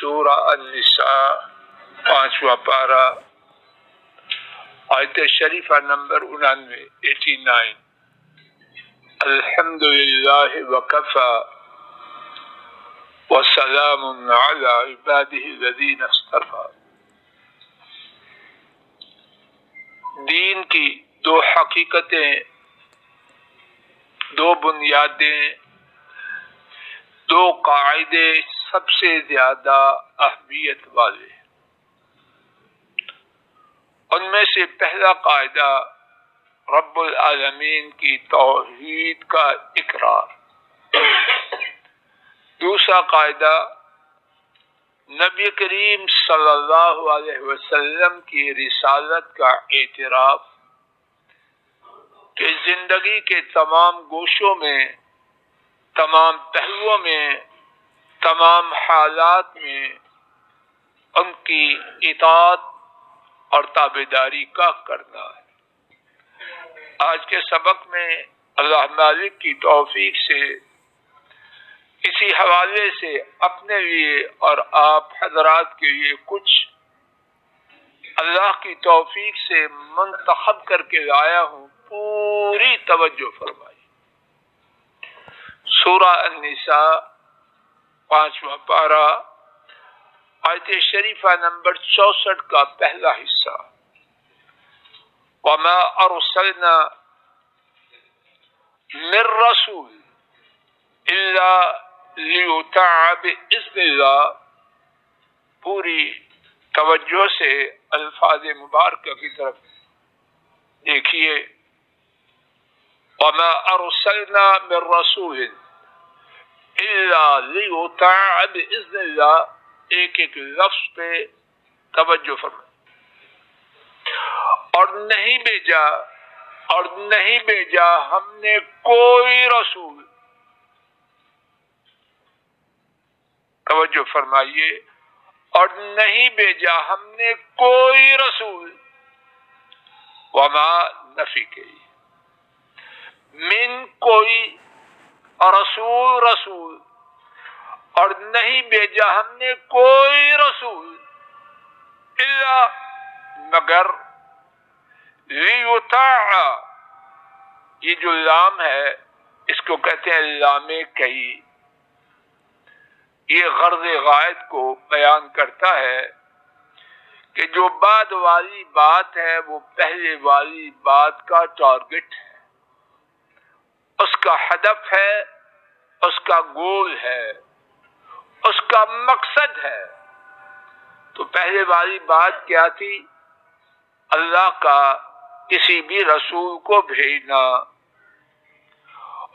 سورہ النساء 5واں پارہ آیت شریفہ نمبر 89 الحمدللہ وکفی وسلام علی عبادہ الذین اصطفی۔ دین کی دو حقیقتیں، دو بنیادیں، دو قاعدے سب سے زیادہ اہمیت والے۔ ان میں سے پہلا قاعدہ رب العالمین کی توحید کا اقرار، دوسرا قاعدہ نبی کریم صلی اللہ علیہ وسلم کی رسالت کا اعتراف کہ زندگی کے تمام گوشوں میں، تمام پہلوؤں میں، تمام حالات میں ان کی اطاعت اور تابعداری کا کرنا ہے۔ آج کے سبق میں اللہ مالک کی توفیق سے اسی حوالے سے اپنے لیے اور آپ حضرات کے لیے کچھ اللہ کی توفیق سے منتخب کر کے لایا ہوں، پوری توجہ فرمائی۔ سورہ النساء 5واں پارہ آیت شریفہ نمبر 64 کا پہلا حصہ، وَمَا أَرْسَلْنَا مِن رَّسُولٍ إِلَّا لِيُطَاعَ بِإِذْنِ اللَّهِ، پوری توجہ سے الفاظ مبارکہ کی طرف دیکھیے۔ وَمَا أَرْسَلْنَا مِن رَّسُولٍ إِلَّا لِيُطَاعَ بِإِذْنِ اللَّهِ، ایک ایک لفظ پہ توجہ فرمائیں۔ اور نہیں بھیجا ہم نے کوئی رسول، توجہ فرمائیے، اور نہیں بھیجا ہم نے کوئی رسول، وما نفی کے، من کوئی، رسول، اور نہیں بھیجا ہم نے کوئی رسول، الا مگر، لیطاع، یہ جو لام ہے اس کو کہتے ہیں لام کئی، یہ غرض غائب کو بیان کرتا ہے کہ جو بعد والی بات ہے وہ پہلے والی بات کا ٹارگٹ ہے، اس کا ہدف ہے، اس کا گول ہے، اس کا مقصد ہے۔ تو پہلے والی بات کیا تھی؟ اللہ کا کسی بھی رسول کو بھیجنا،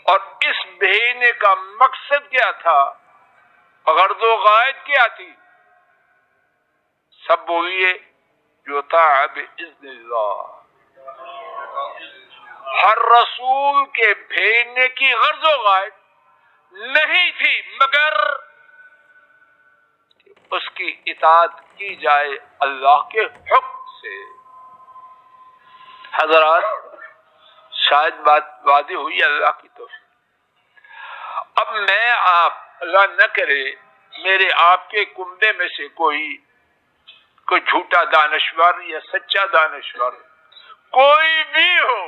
اور اس بھیجنے کا مقصد کیا تھا، غرض و غائب کیا تھی؟ سب بولیے، یطاع بإذن اللہ۔ ہر رسول کے بھیجنے کی غرض و غائب نہیں تھی مگر اس کی اطاعت کی جائے اللہ کے حکم سے۔ حضرات شاید بات واضح ہوئی اللہ کی توفیق۔ اب میں آپ، اللہ نہ کرے میرے آپ کے کنبے میں سے کوئی جھوٹا دانشور یا سچا دانشور کوئی بھی ہو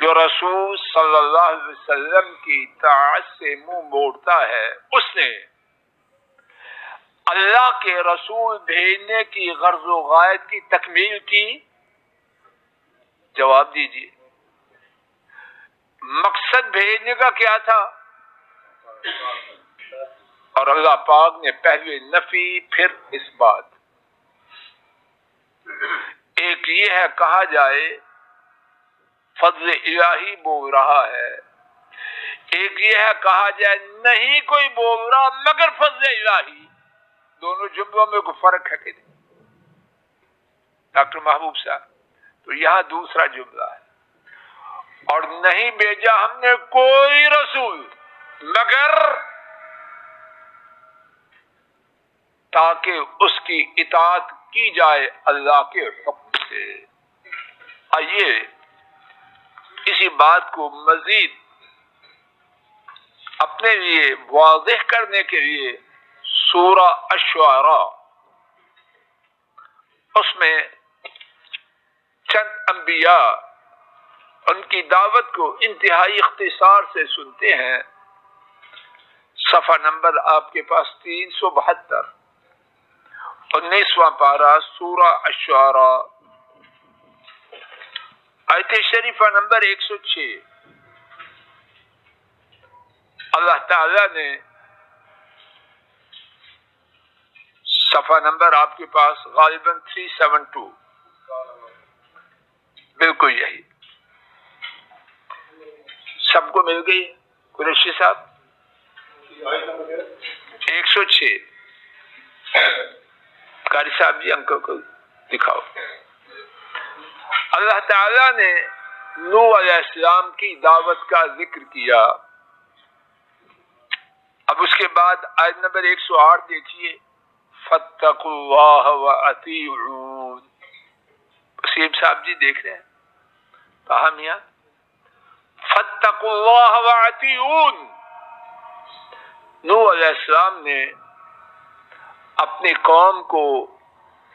جو رسول صلی اللہ علیہ وسلم کی اطاعت سے منہ موڑتا ہے، اس نے اللہ کے رسول بھیجنے کی غرض و غایت کی تکمیل کی؟ جواب دیجیے، مقصد بھیجنے کا کیا تھا؟ اور اللہ پاک نے پہلے نفی پھر اس بات، ایک یہ ہے کہا جائے فضل الہی بول رہا ہے، ایک یہ ہے کہا جائے نہیں کوئی بول رہا مگر فضل الہی۔ دونوں جملوں میں کوئی فرق ہے کہ نہیں ڈاکٹر محبوب صاحب؟ تو یہاں دوسرا جملہ ہے، اور نہیں بھیجا ہم نے کوئی رسول مگر تاکہ اس کی اطاعت کی جائے اللہ کے حکم سے۔ آئیے اسی بات کو مزید اپنے لیے واضح کرنے کے لیے سورہ الشعراء، اس میں چند انبیاء ان کی دعوت کو انتہائی اختصار سے سنتے ہیں۔ صفحہ نمبر آپ کے پاس 372، 19واں پارہ سورہ الشعراء، آیت شریفہ نمبر 106۔ اللہ تعالی نے صفحہ نمبر آپ کے پاس غالباً 372، بالکل یہی، سب کو مل گئی قریشی صاحب؟ 106، قاری صاحب جی انکل کو دکھاؤ۔ اللہ تعالی نے نوح علیہ السلام کی دعوت کا ذکر کیا۔ اب اس کے بعد آیت نمبر 108 دیکھیے، فاتقوا اللہ واطیعون۔ وسیم صاحب جی دیکھ رہے ہیں کہا میاں؟ فاتقوا اللہ واطیعون۔ نوح علیہ السلام نے اپنی قوم کو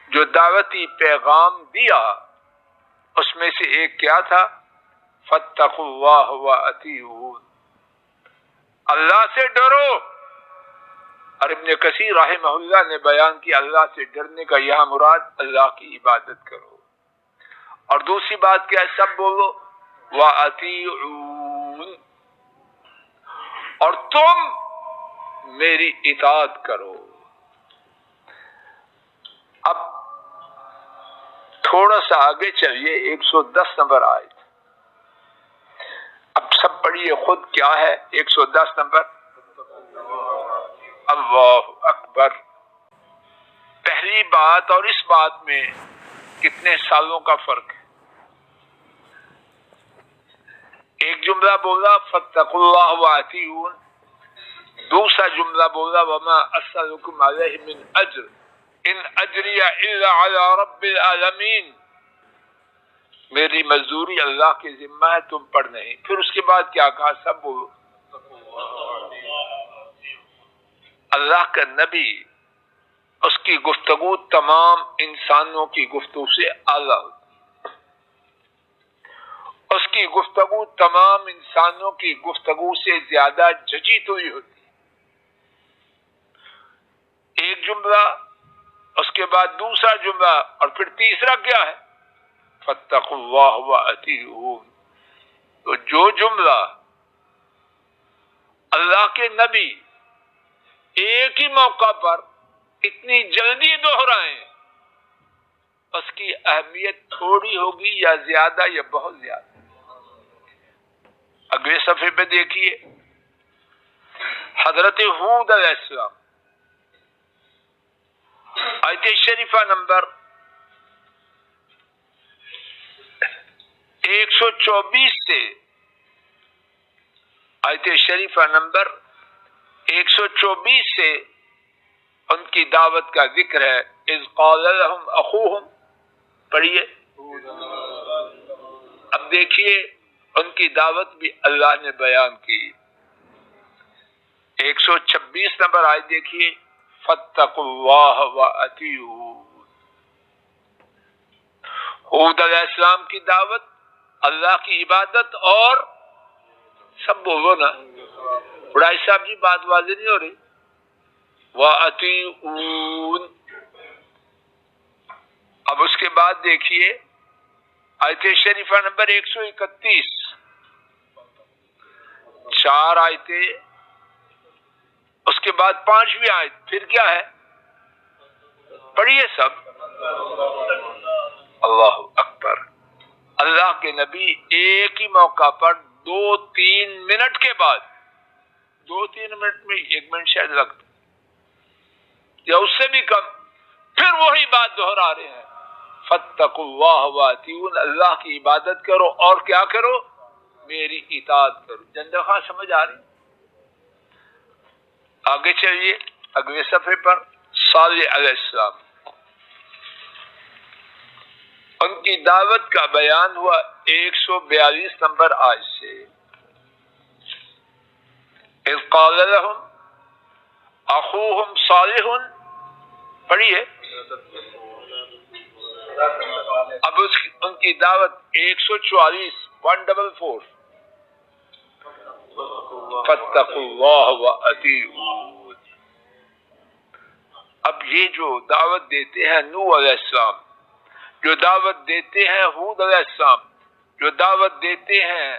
جو دعوتی پیغام دیا اس میں سے ایک کیا تھا؟ فاتقوا اللہ واطیعون، اللہ سے ڈرو۔ اور ابن کثیر رحمہ اللہ نے بیان کیا اللہ سے ڈرنے کا یہاں مراد اللہ کی عبادت کرو، اور دوسری بات کیا ہے؟ سب بولو واطیعون، اور تم میری اطاعت کرو۔ اب تھوڑا سا آگے چلیے، 110 نمبر آیت۔ اب سب پڑھیے خود کیا ہے 110 نمبر؟ اللہ اکبر۔ پہلی بات اور اس بات میں کتنے سالوں کا فرق ہے؟ ایک جملہ بولا فاتقوا اللہ واطیعون، دوسرا جملہ بولا وما اسألکم علیہ من اجر ان اجری الا علی رب العالمین، میری مزدوری اللہ کے ذمہ ہے، تم پر نہیں۔ پھر اس کے بعد کیا کہا؟ سب بولو اللہ کا نبی، اس کی گفتگو تمام انسانوں کی گفتگو سے اعلیٰ ہوتی، اس کی گفتگو تمام انسانوں کی گفتگو سے زیادہ ججی ہوئی ہوتی۔ ایک جملہ، اس کے بعد دوسرا جملہ، اور پھر تیسرا کیا ہے؟ فاتقوا اللہ واطیعون۔ تو جو جملہ اللہ کے نبی ایک ہی موقع پر اتنی جلدی دہرائیں، اس کی اہمیت تھوڑی ہوگی یا زیادہ یا بہت زیادہ؟ اگلے صفحے پہ دیکھیے، حضرت ہود علیہ السلام، آیت شریفہ نمبر 124 سے آیت شریفہ نمبر 124 سے ان کی دعوت کا ذکر ہے۔ اذ قال لهم اخوهم، پڑھیے۔ اب دیکھیے ان کی دعوت بھی اللہ نے بیان کی۔ 126 نمبر آیت دیکھیے، فاتقوا اللہ واطیعون۔ ہود علیہ السلام کی دعوت، اللہ کی عبادت، اور سب بولو نا بڑائی صاحب جی، بات واضح نہیں ہو رہی؟ واطیعون۔ اب اس کے بعد دیکھیے آیت شریفہ نمبر 131، 4 آیتیں، اس کے بعد 5ویں آیت، پھر کیا ہے؟ پڑھیے سب، اللہ اکبر۔ اللہ کے نبی ایک ہی موقع پر 2-3 منٹ کے بعد، 2-3 منٹ میں 1 منٹ شاید لگتا یا اس سے بھی کم، پھر وہی بات دہرا رہے ہیں، فاتقوا اللہ واطیعون، اللہ کی عبادت کرو اور کیا کرو؟ میری اطاعت کرو۔ جندر خان سمجھ آ رہی؟ آگے چلیے اگلے صفحے پر، صالح علیہ السلام، ان کی دعوت کا بیان ہوا 142 نمبر آیت سے۔ اذ قال لهم، اخوہم صالح، پڑھیے. اب ان کی دعوت 144 144 فاتقوا اللہ واطیعون. اب یہ جو دعوت دیتے ہیں نوح علیہ السلام، جو دعوت دیتے ہیں ہود علیہ السلام، جو دعوت دیتے ہیں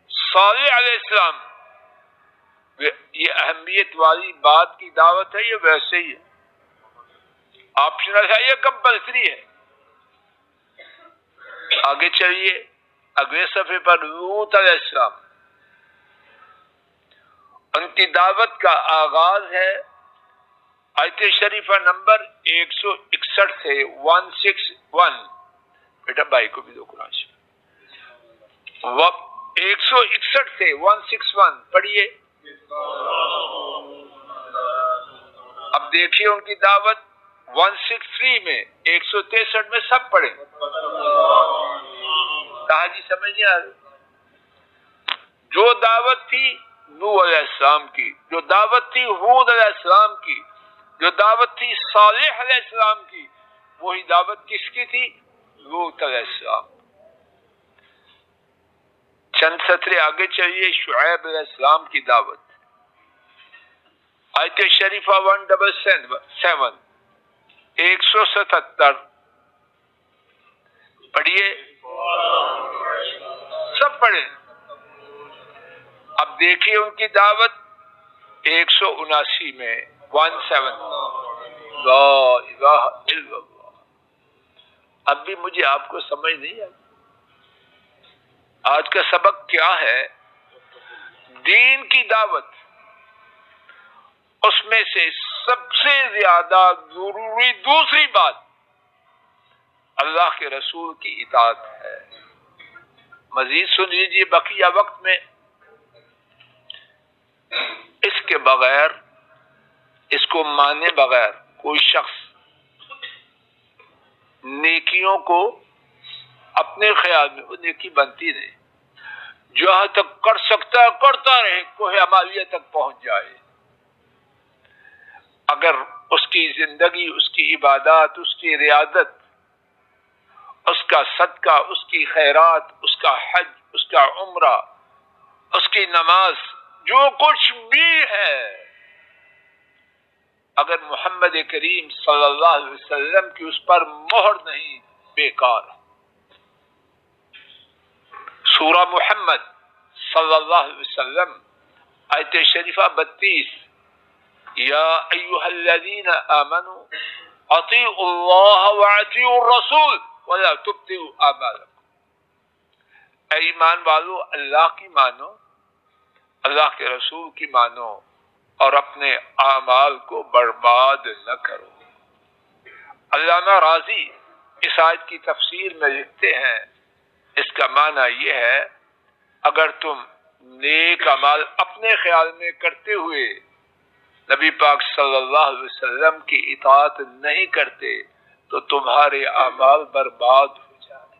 صالح علیہ السلام، یہ اہمیت والی بات کی دعوت ہے، یہ ویسے ہی ہے، آپشنل ہے، یہ کمپلسری ہے. آگے چلیے اگلے صفحے پر لوط علیہ السلام. ان کی دعوت کا آغاز ہے آیت شریفہ نمبر 161 سے 161. بیٹا بھائی کو بھی دو قرآن شریف. 161 سے 161 پڑھیے. اب دیکھیے ان کی دعوت 163 میں 163 میں سب پڑھیں. کہا جی سمجھ نہیں آ رہی. جو دعوت تھی نوح علیہ السلام کی، جو دعوت تھی ہود علیہ السلام کی، جو دعوت تھی صالح علیہ السلام کی، وہی دعوت کس کی تھی؟ لوط علیہ السلام. چند سطرے آگے چلیے شعیب علیہ السلام کی دعوت. آیت شریفہ 177 177 پڑھیے. سب پڑھیں. اب دیکھیے ان کی دعوت 179 میں 17 لا الہ الا اللہ. اب بھی مجھے آپ کو سمجھ نہیں آئی. آج کا سبق کیا ہے؟ دین کی دعوت. اس میں سے سب سے زیادہ ضروری دوسری بات اللہ کے رسول کی اطاعت ہے. مزید سن لیجیے بقیہ وقت میں. اس کے بغیر، اس کو مانے بغیر کوئی شخص نیکیوں کو اپنے خیال میں وہ نیکی بنتی نہیں. جہاں تک کر سکتا ہے کرتا رہے، کوہ عمالیہ تک پہنچ جائے. اگر اس کی زندگی، اس کی عبادات، اس کی ریاضت، اس کا صدقہ، اس کی خیرات، اس کا حج، اس کا عمرہ، اس کی نماز، جو کچھ بھی ہے، اگر محمد کریم صلی اللہ علیہ وسلم کی اس پر مہر نہیں، بیکار. سورہ محمد صلی اللہ علیہ وسلم آیت شریفہ 32 یا ایھا الذین آمنوا اطیعوا اللہ واطیعوا الرسول ولا تبطئوا اعمالکم. اے ایمان والو، اللہ کی مانو، اللہ کے رسول کی مانو، اور اپنے اعمال کو برباد نہ کرو. علامہ راضی اس آیت کی تفسیر میں لکھتے ہیں اس کا معنی یہ ہے اگر تم نیک اعمال اپنے خیال میں کرتے ہوئے نبی پاک صلی اللہ علیہ وسلم کی اطاعت نہیں کرتے تو تمہارے اعمال برباد ہو جائیں.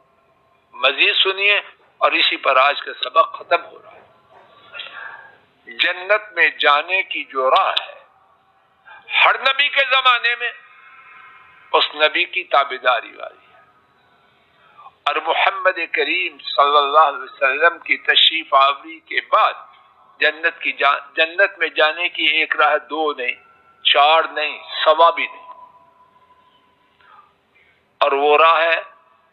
مزید سنیے اور اسی پر آج کا سبق ختم ہو رہا ہے. جنت میں جانے کی جو راہ ہے، ہر نبی کے زمانے میں اس نبی کی تابعداری والی ہے، اور محمد کریم صلی اللہ علیہ وسلم کی تشریف آوری کے بعد جنت میں جانے کی ایک راہ، دو نہیں، چار نہیں، سوا بھی نہیں، اور وہ راہ ہے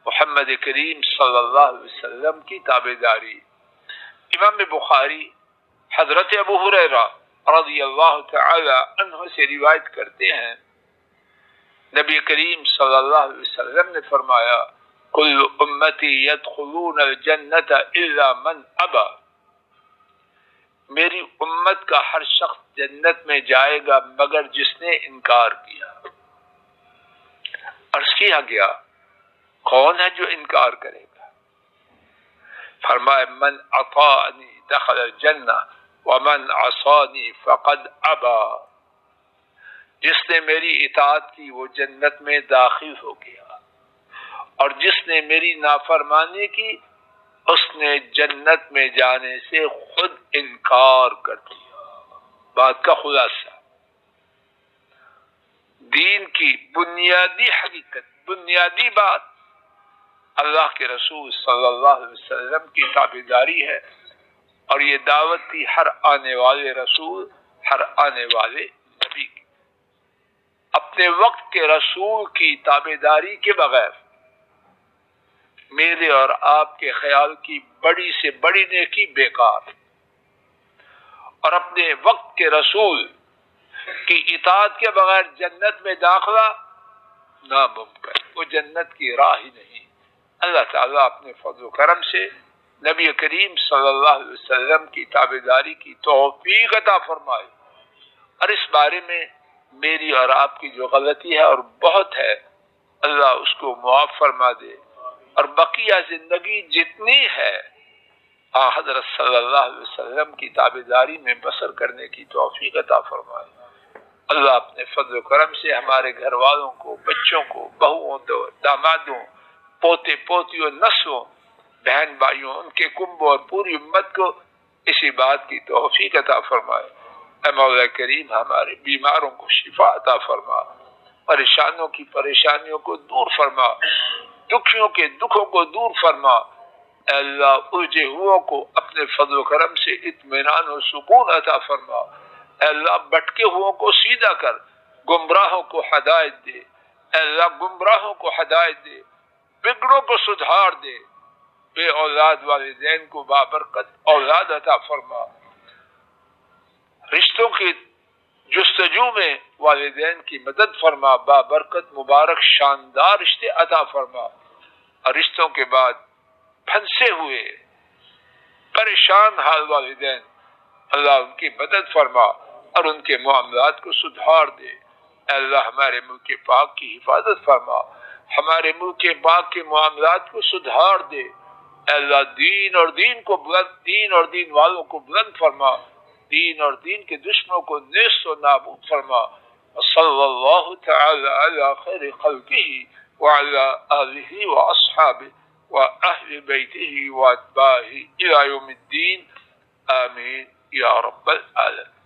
محمد کریم صلی اللہ علیہ وسلم کی تابعداری. امام بخاری حضرت ابو ہریرہ رضی اللہ تعالی عنہ سے روایت کرتے ہیں نبی کریم صلی اللہ علیہ وسلم نے فرمایا کل امتی یدخلون الجنت الا من ابا. میری امت کا ہر شخص جنت میں جائے گا مگر جس نے انکار کیا. عرض کیا گیا کون ہے جو انکار کرے گا؟ فرمایا من اطاعنی دخل الجنہ ومن عصانی فقد ابا. جس نے میری اطاعت کی وہ جنت میں داخل ہو گیا، اور جس نے میری نافرمانی کی اس نے جنت میں جانے سے خود انکار کر دیا. بات کا خلاصہ دین کی بنیادی حقیقت، بنیادی بات اللہ کے رسول صلی اللہ علیہ وسلم کی تابعداری ہے، اور یہ دعوت تھی ہر آنے والے رسول، ہر آنے والے نبی کی۔ اپنے وقت کے رسول کی تابعداری کے بغیر میرے اور آپ کے خیال کی بڑی سے بڑی نیکی بیکار، اور اپنے وقت کے رسول کی اطاعت کے بغیر جنت میں داخلہ ناممکن، وہ جنت کی راہ ہی نہیں۔ اللہ تعالیٰ اپنے فضل و کرم سے نبی کریم صلی اللہ علیہ وسلم کی تابعداری کی توفیق عطا فرمائے، اور اس بارے میں میری اور آپ کی جو غلطی ہے اور بہت ہے، اللہ اس کو معاف فرما دے، اور بقیہ زندگی جتنی ہے حضرت صلی اللہ علیہ وسلم کی تابعداری میں بسر کرنے کی توفیق عطا فرمائے۔ اللہ اپنے فضل و کرم سے ہمارے گھر والوں کو، بچوں کو، بہوؤں، دامادوں، پوتے پوتیوں، نسلوں، بہن بھائیوں، ان کے کنبوں اور پوری امت کو اسی بات کی توفیق عطا فرمائے۔ اے مولا کریم ہمارے بیماروں کو شفا عطا فرما، پریشانوں کی پریشانیوں کو دور فرما، دکھیوں کے دکھوں کو دور فرما۔ اے اللہ الجھے ہوئوں کو اپنے فضل و کرم سے اطمینان و سکون عطا فرما۔ اے اللہ بھٹکے ہوئوں کو سیدھا کر، گمراہوں کو ہدایت دے۔ اے اللہ گمراہوں کو ہدایت دے، بگڑوں کو سدھار دے، بے اولاد والدین کو بابرکت اولاد عطا فرما۔ رشتوں کی جستجو میں والدین کی مدد فرما، بابرکت مبارک شاندار رشتے عطا فرما، اور رشتوں کے بعد پھنسے ہوئے پریشان حال والدین، اللہ ان کی مدد فرما اور ان کے معاملات کو سدھار دے۔ اے اللہ ہمارے ملک پاک کی حفاظت فرما، ہمارے ملک پاک کے معاملات کو سدھار دے۔ اے اللہ دین اور دین والوں کو بلند فرما، دین اور دین کے دشمنوں کو نیست و نابود فرما۔ صلی اللہ تعالی علی خیر خلقہ وعلی آلہ واصحابہ واہل بیتہ واتباعہ الی یوم الدین، آمین یا رب العالمین۔